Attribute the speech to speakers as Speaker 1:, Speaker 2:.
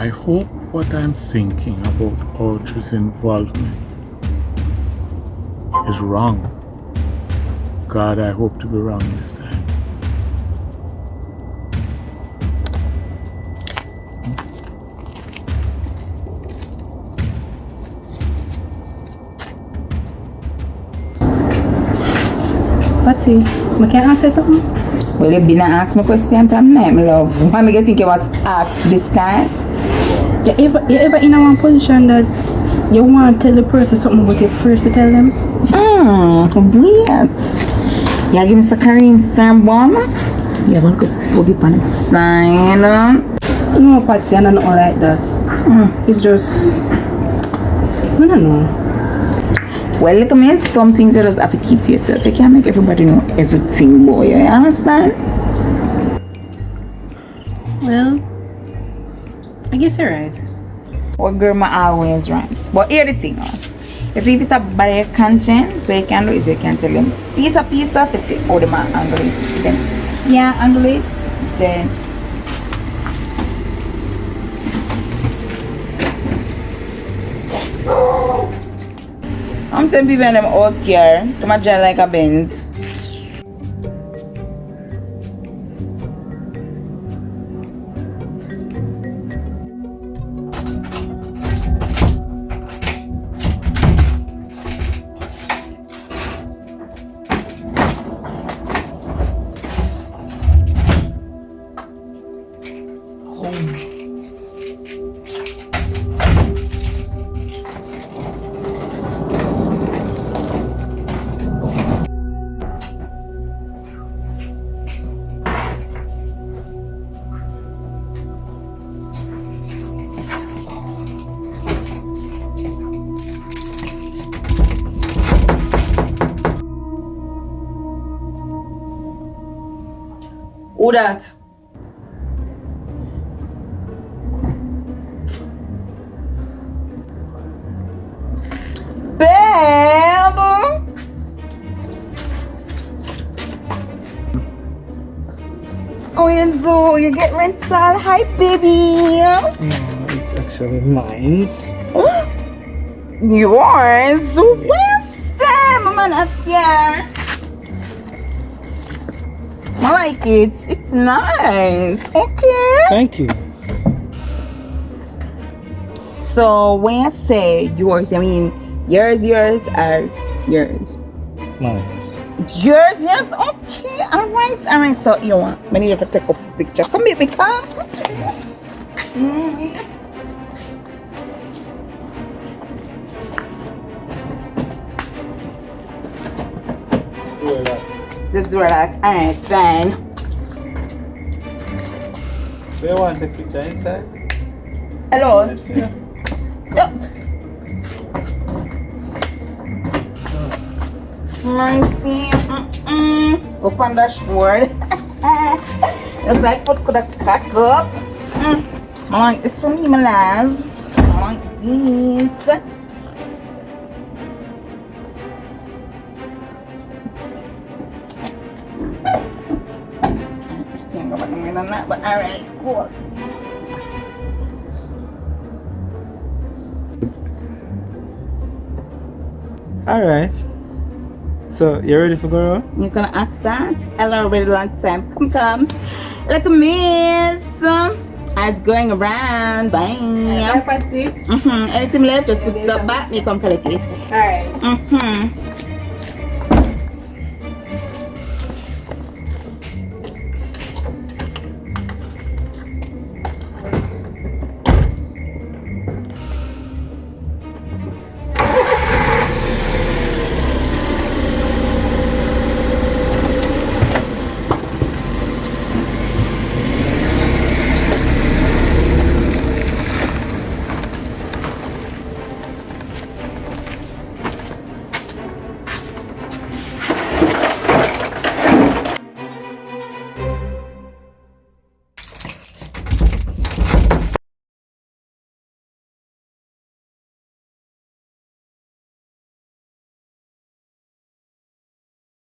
Speaker 1: I hope what I'm thinking about Audrey's involvement is wrong. God, I hope to be wrong this time.
Speaker 2: Patsy, I can answer something?
Speaker 3: Well, you've been asked my question from me, my love. Why me think you was asked this time?
Speaker 2: You ever in a one position that you want to tell the person something but you're afraid to tell them?
Speaker 3: Weird. Yeah, give Mr. Kareem some bomb. Yeah, but because spooky pan sign.
Speaker 2: No, Patsy, I don't know like that. It's just, I don't know.
Speaker 3: Well, look, I mean, some things you just have to keep to yourself. You can't make everybody know everything, boy. You understand?
Speaker 2: Well, I guess you're right.
Speaker 3: Well, girl, I always right. But here the thing, if you have a bad conscience, what you can do is you can tell them piece of, you see how the man handle it. Then, yeah, handle it. Then, I'm saying people in them out here to my drive like a Benz.
Speaker 2: Who that?
Speaker 3: Babe! Oh, you do? You get rental? Hi, baby!
Speaker 1: No, it's actually mine.
Speaker 3: Yours? Where's them? Man, up here. I like it. It's nice. Okay.
Speaker 1: Thank you.
Speaker 3: So when I say yours, I mean yours or yours?
Speaker 1: Mine.
Speaker 3: Yours? Okay. Alright. So you want? Me need to take a picture. Come here, come. This door lock. Alright, fine.
Speaker 1: Do you want a picture inside?
Speaker 3: Hello. Mercy. Open dashboard. Looks like foot could have crack up. I want this for me, my love. I want this. Can't go back on that, but alright, cool.
Speaker 1: Alright. So, you ready for go?
Speaker 3: You're gonna ask that? Hello, really long time. Come. Look at miss. I was going around. Bye.
Speaker 2: Bye, Patsy.
Speaker 3: Anything left, just put it back. Me come collect it.
Speaker 2: Alright.